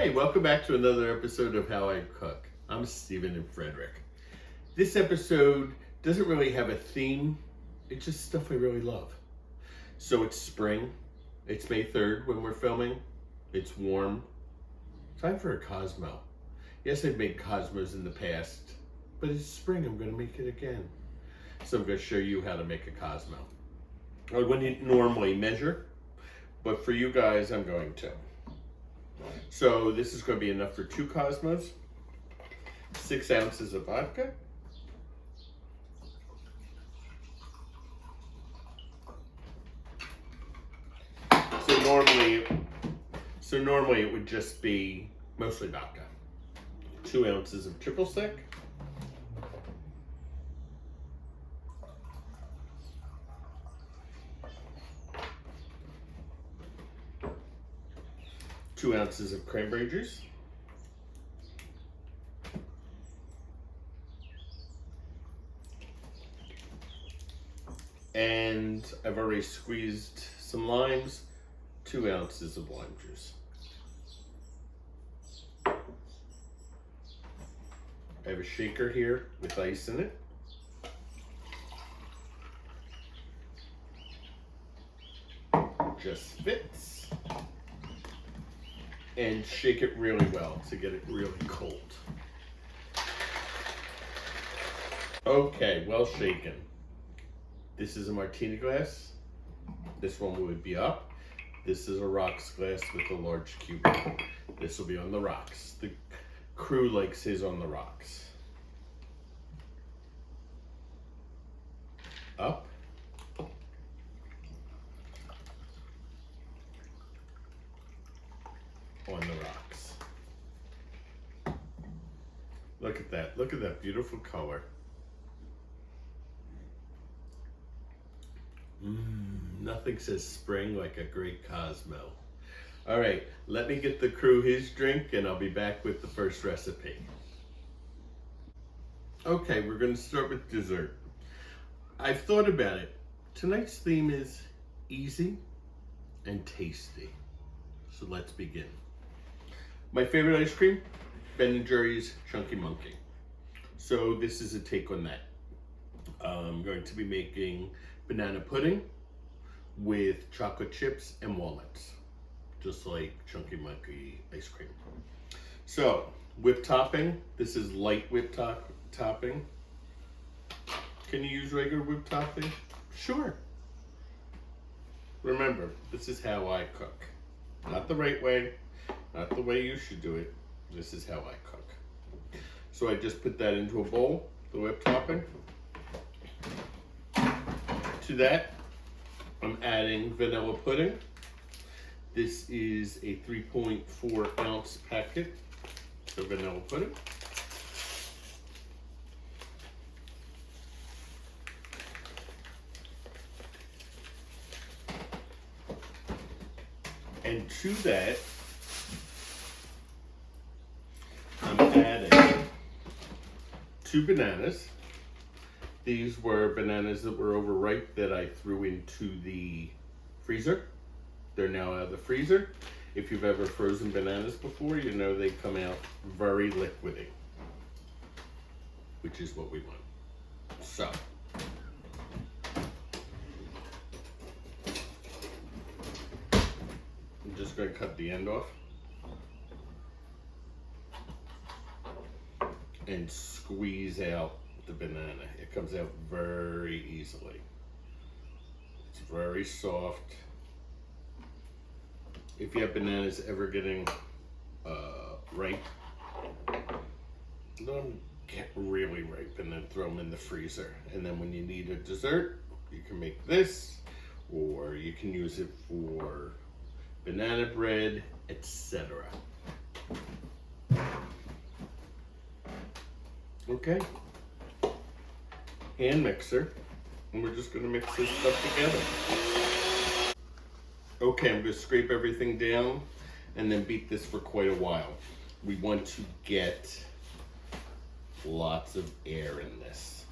Okay, welcome back to another episode of How I Cook. I'm Stephen and Frederick. This episode doesn't really have a theme, it's just stuff I really love. So it's spring, it's May 3rd when we're filming, it's warm, time for a Cosmo. Yes, I've made Cosmos in the past, but it's spring, I'm going to make it again. So I'm going to show you how to make a Cosmo. I wouldn't normally measure, but for you guys, I'm going to. So this is going to be enough for 2 Cosmos, 6 ounces of vodka, so normally it would just be mostly vodka, 2 ounces of triple sec, 2 ounces of cranberry juice, and I've already squeezed some limes, 2 ounces of lime juice. I have a shaker here with ice in it. Just fits. And shake it really well to get it really cold. Okay, well shaken. This is a martini glass. This one would be up. This is a rocks glass with a large cube. This will be on the rocks. The crew likes his on the rocks. Up. On the rocks. Look at that. Look at that beautiful color. Nothing says spring like a great Cosmo. All right, let me get the crew his drink and I'll be back with the first recipe. Okay, we're going to start with dessert. I've thought about it. Tonight's theme is easy and tasty. So let's begin. My favorite ice cream, Ben & Jerry's Chunky Monkey. So this is a take on that. I'm going to be making banana pudding with chocolate chips and walnuts, just like Chunky Monkey ice cream. So whipped topping, this is light whipped topping. Can you use regular whipped topping? Sure. Remember, this is how I cook. Not the right way. Not the way you should do it. This is how I cook. So I just put that into a bowl, the whipped topping. To that, I'm adding vanilla pudding. This is a 3.4 ounce packet of vanilla pudding. And to that, I'm adding 2 bananas. These were bananas that were overripe that I threw into the freezer. They're now out of the freezer. If you've ever frozen bananas before, you know they come out very liquidy, which is what we want. So, I'm just going to cut the end off and squeeze out the banana. It comes out very easily. It's very soft. If you have bananas ever getting ripe, let them get really ripe and then throw them in the freezer. And then when you need a dessert, you can make this, or you can use it for banana bread, etc. Okay. Hand mixer, and we're just going to mix this stuff together. Okay, I'm going to scrape everything down and then beat this for quite a while. We want to get lots of air in this.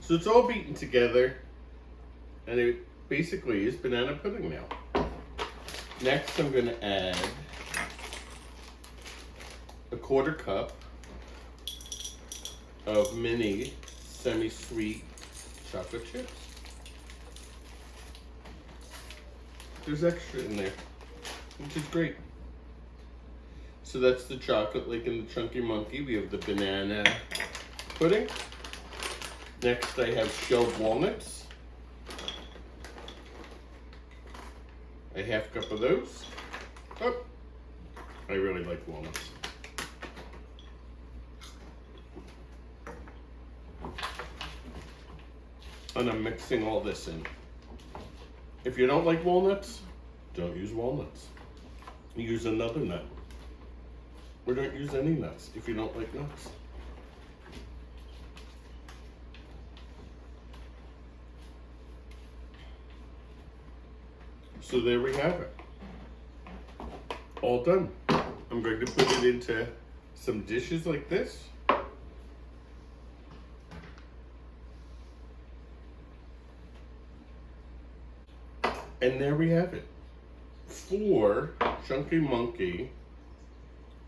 So it's all beaten together, and it basically is banana pudding now. Next, I'm going to add a 1/4 cup of mini semi-sweet chocolate chips. There's extra in there, which is great. So that's the chocolate, like in the Chunky Monkey. We have the banana pudding. Next I have shelled walnuts. A 1/2 cup of those. Oh, I really like walnuts. And I'm mixing all this in. If you don't like walnuts, don't use walnuts. Use another nut. Or don't use any nuts if you don't like nuts. So there we have it. All done. I'm going to put it into some dishes like this. And there we have it. 4 Chunky Monkey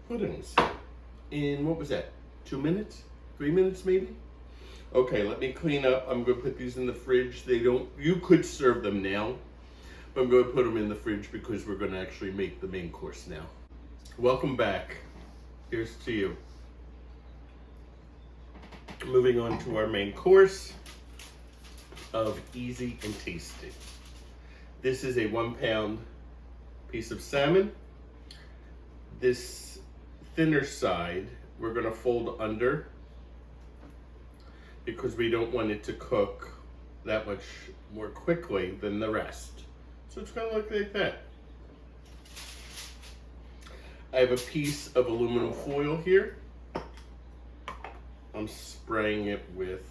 puddings in, what was that, 2 minutes? 3 minutes maybe? Okay, let me clean up. I'm gonna put these in the fridge. You could serve them now, but I'm gonna put them in the fridge because we're gonna actually make the main course now. Welcome back. Here's to you. Moving on to our main course of easy and tasty. This is a 1 pound piece of salmon. This thinner side we're going to fold under because we don't want it to cook that much more quickly than the rest. So it's going to look like that. I have a piece of aluminum foil here. I'm spraying it with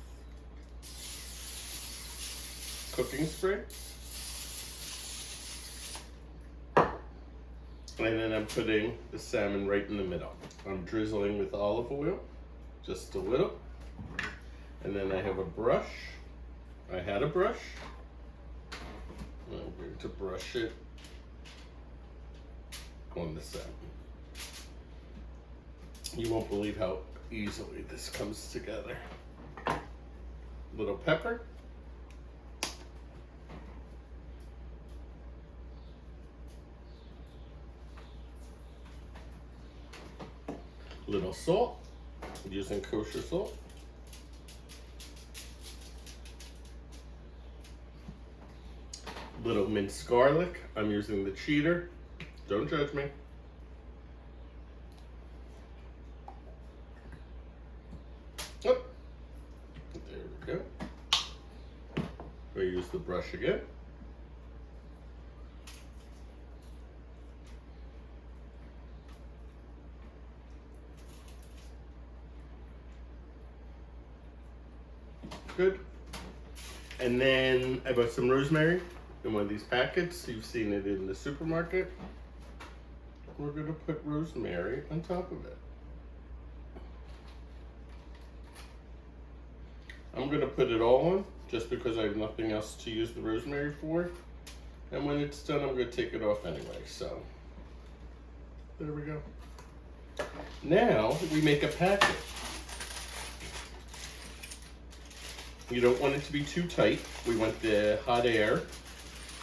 cooking spray. And then I'm putting the salmon right in the middle. I'm drizzling with olive oil, just a little. And then I have a brush. I had a brush. I'm going to brush it on the salmon. You won't believe how easily this comes together. Little pepper. Little salt, using kosher salt. Little minced garlic. I'm using the cheater. Don't judge me. Oh, there we go. We use the brush again. Good. And then I bought some rosemary in one of these packets. You've seen it in the supermarket. We're going to put rosemary on top of it. I'm going to put it all on just because I have nothing else to use the rosemary for. And when it's done, I'm going to take it off anyway. So there we go. Now we make a packet. You don't want it to be too tight. We want the hot air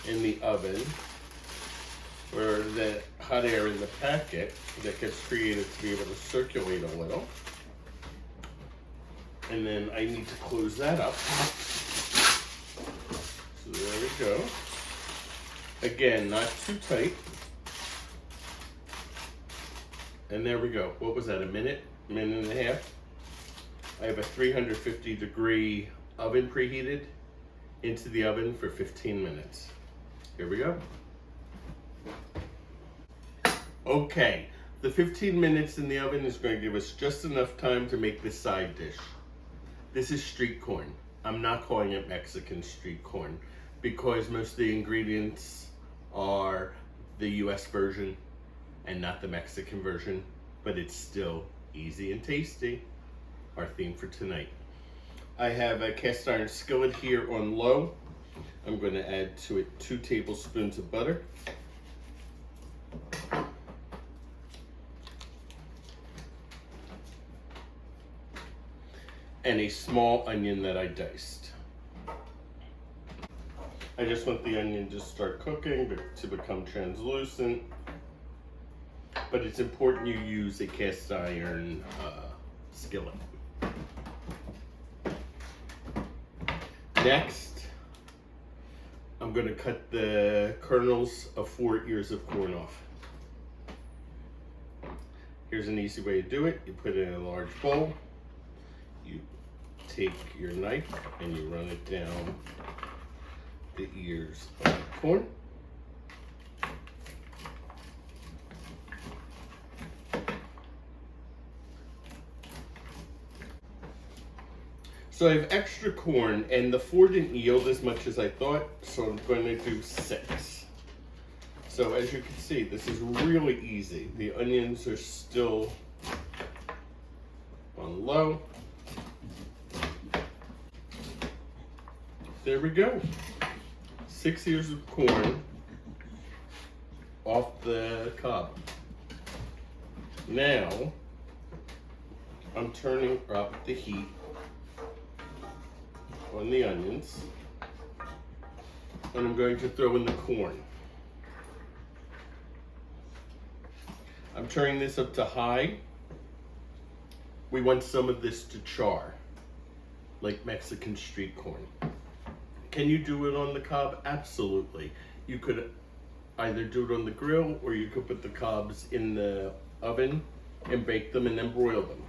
in the oven, or the hot air in the packet that gets created to be able to circulate a little. And then I need to close that up. So there we go. Again, not too tight. And there we go. What was that, a minute and a half? I have a 350-degree oven preheated into the oven for 15 minutes. Here we go. Okay, the 15 minutes in the oven is going to give us just enough time to make this side dish. This is street corn. I'm not calling it Mexican street corn because most of the ingredients are the US version and not the Mexican version, but it's still easy and tasty. Our theme for tonight. I have a cast iron skillet here on low. I'm going to add to it 2 tablespoons of butter. and a small onion that I diced. I just want the onion to start cooking, to become translucent. But it's important you use a cast iron skillet. Next, I'm going to cut the kernels of 4 ears of corn off. Here's an easy way to do it. You put it in a large bowl. You take your knife and you run it down the ears of the corn. So I have extra corn, and the 4 didn't yield as much as I thought, so I'm going to do 6. So as you can see, this is really easy. The onions are still on low. There we go. 6 ears of corn off the cob. Now, I'm turning up the heat on the onions, and I'm going to throw in the corn. I'm turning this up to high. We want some of this to char, like Mexican street corn. Can you do it on the cob? Absolutely. You could either do it on the grill, or you could put the cobs in the oven and bake them and then broil them.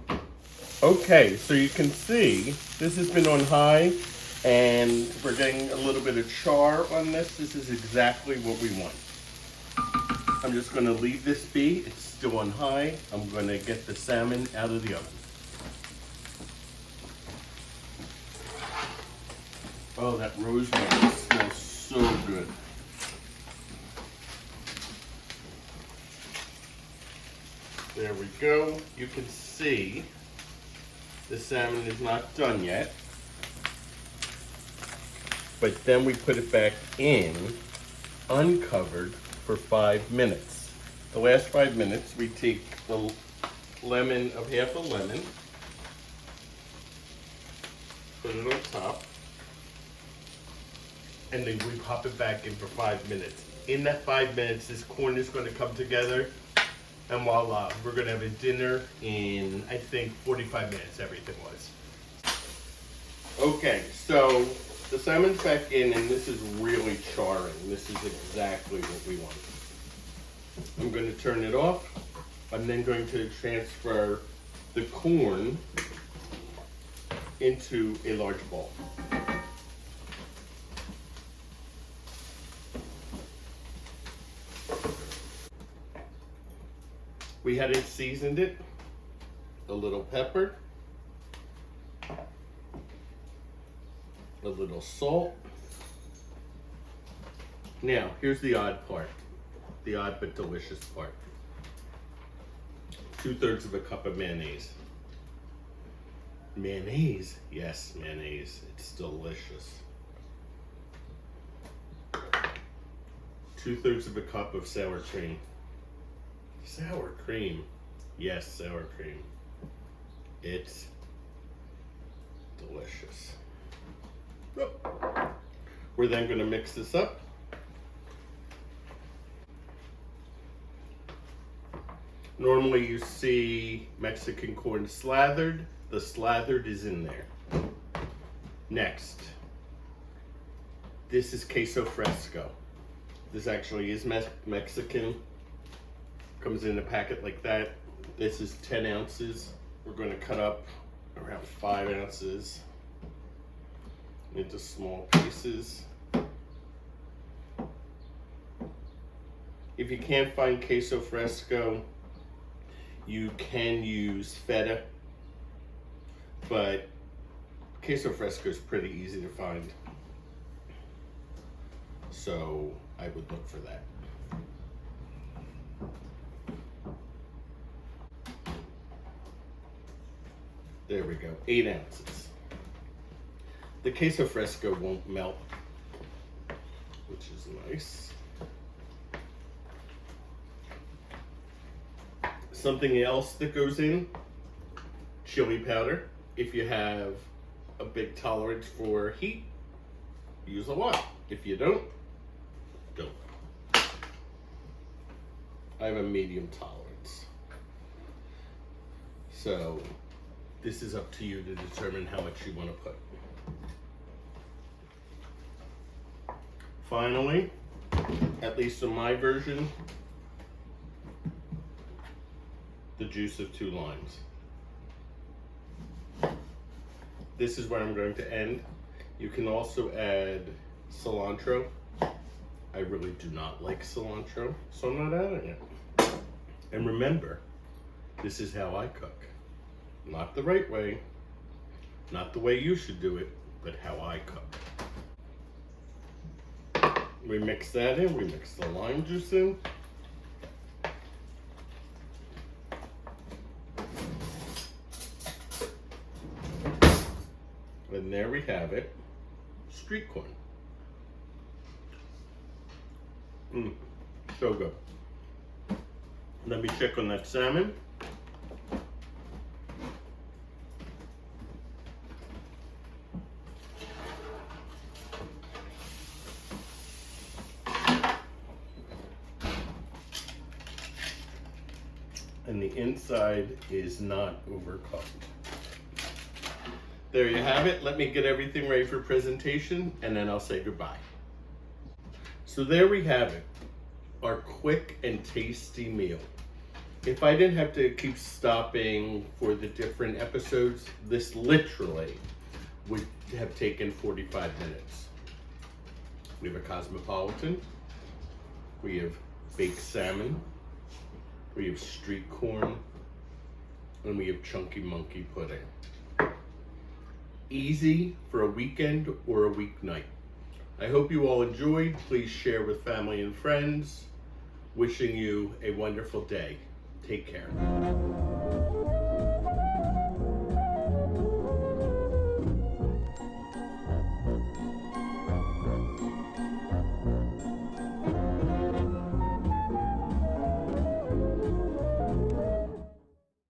Okay, so you can see this has been on high, and we're getting a little bit of char on this. This is exactly what we want. I'm just going to leave this be. It's still on high. I'm going to get the salmon out of the oven. Oh, that rosemary smells so good. There we go. You can see the salmon is not done yet. But then we put it back in, uncovered, for 5 minutes. The last 5 minutes, we take the lemon of half a lemon, put it on top, and then we pop it back in for 5 minutes. In that 5 minutes, this corn is going to come together, and voila, we're going to have a dinner in, I think, 45 minutes, everything was. Okay, so the salmon's back in, and this is really charring. This is exactly what we want. I'm going to turn it off. I'm then going to transfer the corn into a large bowl. We hadn't seasoned it. A little pepper, a little salt. Now, here's the odd part. The odd but delicious part. 2/3 of a cup of mayonnaise. Mayonnaise? Yes, mayonnaise. It's delicious. 2/3 of a cup of sour cream. Sour cream. Yes, sour cream. It's delicious. We're then going to mix this up. Normally you see Mexican corn slathered. The slathered is in there. Next, this is queso fresco. This actually is Mexican. Comes in a packet like that. This is 10 ounces. We're going to cut up around 5 ounces into small pieces. If you can't find queso fresco, you can use feta, but queso fresco is pretty easy to find, so I would look for that. There we go, 8 ounces. The queso fresco won't melt, which is nice. Something else that goes in, chili powder. If you have a big tolerance for heat, use a lot. If you don't. I have a medium tolerance. So this is up to you to determine how much you want to put. Finally, at least in my version, the juice of 2 limes. This is where I'm going to end. You can also add cilantro. I really do not like cilantro, so I'm not adding it. And remember, this is how I cook. Not the right way, not the way you should do it, but how I cook. We mix that in, we mix the lime juice in. And there we have it, street corn. So good. Let me check on that salmon. And the inside is not overcooked. There you have it. Let me get everything ready for presentation and then I'll say goodbye. So there we have it, our quick and tasty meal. If I didn't have to keep stopping for the different episodes, this literally would have taken 45 minutes. We have a cosmopolitan, we have baked salmon, we have street corn, and we have chunky monkey pudding. Easy for a weekend or a weeknight. I hope you all enjoyed. Please share with family and friends. Wishing you a wonderful day. Take care.